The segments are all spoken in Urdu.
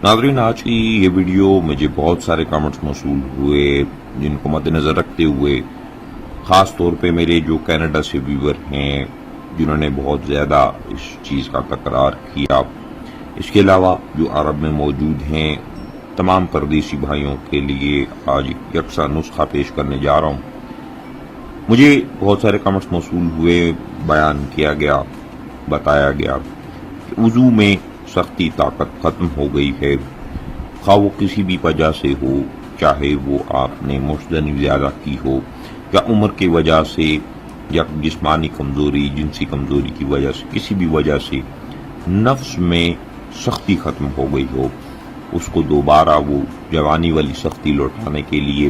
ناظرین، آج کی یہ ویڈیو مجھے بہت سارے کامنٹس موصول ہوئے جن کو مد نظر رکھتے ہوئے، خاص طور پہ میرے جو کینیڈا سے ویور ہیں جنہوں نے بہت زیادہ اس چیز کا تکرار کیا، اس کے علاوہ جو عرب میں موجود ہیں تمام پردیسی بھائیوں کے لیے آج یکساں نسخہ پیش کرنے جا رہا ہوں۔ مجھے بہت سارے کامنٹس موصول ہوئے، بیان کیا گیا، بتایا گیا کہ وضو میں سختی طاقت ختم ہو گئی ہے، خواہ وہ کسی بھی وجہ سے ہو، چاہے وہ آپ نے مشدنی زیادہ کی ہو یا عمر کی وجہ سے یا جسمانی کمزوری، جنسی کمزوری کی وجہ سے، کسی بھی وجہ سے نفس میں سختی ختم ہو گئی ہو، اس کو دوبارہ وہ جوانی والی سختی لوٹانے کے لیے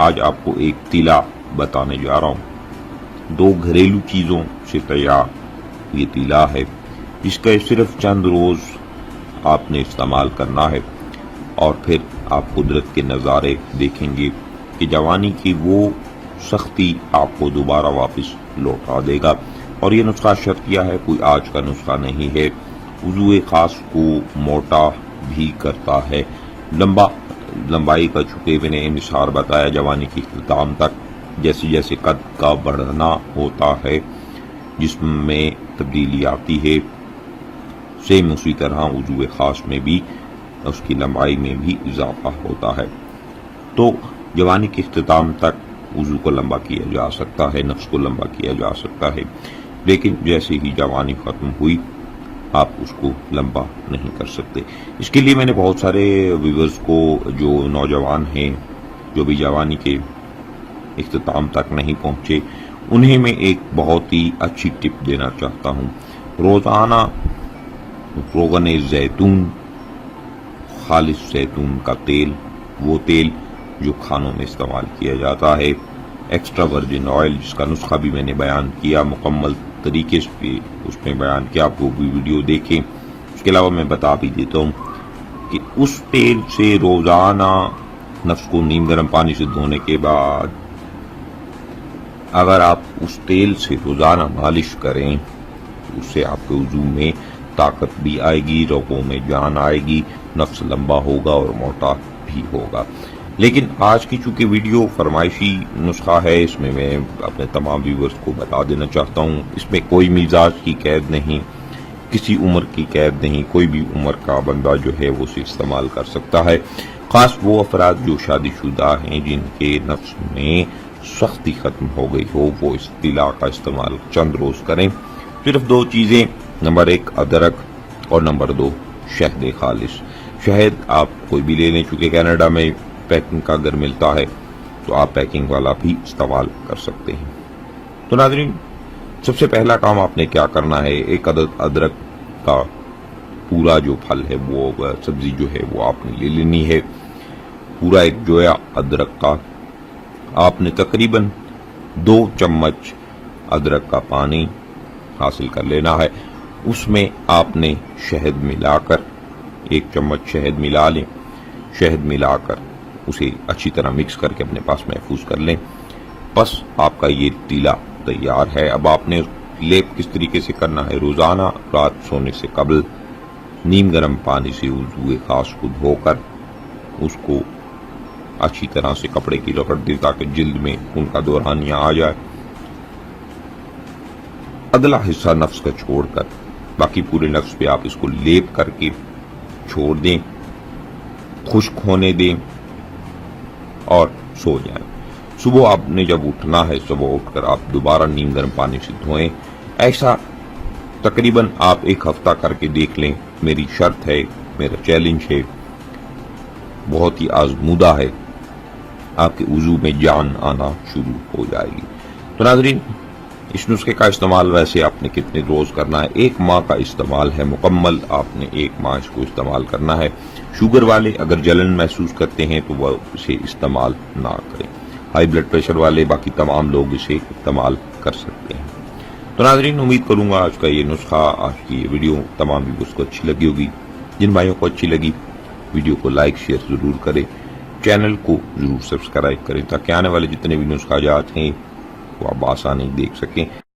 آج آپ کو ایک تیلا بتانے جا رہا ہوں۔ 2 گھریلو چیزوں سے تیار یہ تیلا ہے جس کا صرف چند روز آپ نے استعمال کرنا ہے، اور پھر آپ قدرت کے نظارے دیکھیں گے کہ جوانی کی وہ سختی آپ کو دوبارہ واپس لوٹا دے گا۔ اور یہ نسخہ شرطیہ ہے، کوئی آج کا نسخہ نہیں ہے، وضو خاص کو موٹا بھی کرتا ہے، لمبائی کا چونکہ میں نے انحصار بتایا جوانی کے اختتام تک، جیسے جیسے قد کا بڑھنا ہوتا ہے جسم میں تبدیلی آتی ہے، سیم اسی طرح وضو خاص میں بھی اس کی لمبائی میں بھی اضافہ ہوتا ہے۔ تو جوانی کے اختتام تک وضو کو لمبا کیا جا سکتا ہے، نفس کو لمبا کیا جا سکتا ہے، لیکن جیسے ہی جوانی ختم ہوئی آپ اس کو لمبا نہیں کر سکتے۔ اس کے لیے میں نے بہت سارے ویورز کو جو نوجوان ہیں، جو بھی جوانی کے اختتام تک نہیں پہنچے، انہیں میں ایک بہت ہی اچھی ٹپ دینا چاہتا ہوں۔ روزانہ روغن زیتون، خالص زیتون کا تیل، وہ تیل جو کھانوں میں استعمال کیا جاتا ہے، ایکسٹرا ورجن آئل جس کا نسخہ بھی میں نے بیان کیا مکمل طریقے سے، اس میں بیان کیا، آپ وہ بھی ویڈیو دیکھیں۔ اس کے علاوہ میں بتا بھی دیتا ہوں کہ اس تیل سے روزانہ نفس کو نیم گرم پانی سے دھونے کے بعد اگر آپ اس تیل سے روزانہ مالش کریں، اس سے آپ کے وضو میں طاقت بھی آئے گی، رگوں میں جان آئے گی، نفس لمبا ہوگا اور موٹا بھی ہوگا۔ لیکن آج کی چونکہ ویڈیو فرمائشی نسخہ ہے، اس میں میں اپنے تمام ویورز کو بتا دینا چاہتا ہوں، اس میں کوئی مزاج کی قید نہیں، کسی عمر کی قید نہیں، کوئی بھی عمر کا بندہ جو ہے وہ اسے استعمال کر سکتا ہے، خاص وہ افراد جو شادی شدہ ہیں جن کے نفس میں سختی ختم ہو گئی ہو، وہ اس تیلا کا استعمال چند روز کریں۔ صرف 2 چیزیں، نمبر 1 ادرک اور نمبر 2 شہد خالص۔ شہد آپ کوئی بھی لے لیں، چونکہ کینیڈا میں پیکنگ کا اگر ملتا ہے تو آپ پیکنگ والا بھی استعمال کر سکتے ہیں۔ تو ناظرین، سب سے پہلا کام آپ نے کیا کرنا ہے، 1 عدد ادرک کا پورا جو پھل ہے، وہ سبزی جو ہے وہ آپ نے لے لینی ہے، پورا 1 جویا ادرک کا۔ آپ نے تقریباً 2 چمچ ادرک کا پانی حاصل کر لینا ہے، اس میں آپ نے شہد ملا کر 1 چمچ شہد ملا لیں، شہد ملا کر اسے اچھی طرح مکس کر کے اپنے پاس محفوظ کر لیں۔ بس آپ کا یہ تیلا تیار ہے۔ اب آپ نے لیپ کس طریقے سے کرنا ہے، روزانہ رات سونے سے قبل نیم گرم پانی سے وضو خاص کو دھو کر اس کو اچھی طرح سے کپڑے کی رگڑ دیں تاکہ جلد میں ان کا دورانیہ آ جائے۔ ادلا حصہ نفس کا چھوڑ کر باقی پورے نفس پہ آپ اس کو لیپ کر کے چھوڑ دیں، خشک ہونے دیں اور سو جائیں۔ صبح آپ نے جب اٹھنا ہے، صبح اٹھ کر آپ دوبارہ نیم گرم پانی سے دھوئیں۔ ایسا تقریباً آپ 1 ہفتہ کر کے دیکھ لیں، میری شرط ہے، میرا چیلنج ہے بہت ہی آزمودہ ہے، آپ کے وضو میں جان آنا شروع ہو جائے گی۔ تو ناظرین، اس نسخے کا استعمال ویسے آپ نے کتنے روز کرنا ہے؟ 1 ماہ کا استعمال ہے مکمل، آپ نے 1 ماہ اس کو استعمال کرنا ہے۔ شوگر والے اگر جلن محسوس کرتے ہیں تو وہ اسے استعمال نہ کریں، ہائی بلڈ پریشر والے باقی تمام لوگ اسے استعمال کر سکتے ہیں۔ تو ناظرین، امید کروں گا آج کا یہ نسخہ، آج کی یہ ویڈیو تمام ویوز کو اچھی لگی ہوگی۔ جن بھائیوں کو اچھی لگی ویڈیو کو لائک شیئر ضرور کریں، چینل کو ضرور سبسکرائب کریں تاکہ آنے والے جتنے بھی نسخہ جات ہیں وہ آپ آسانی دیکھ سکیں۔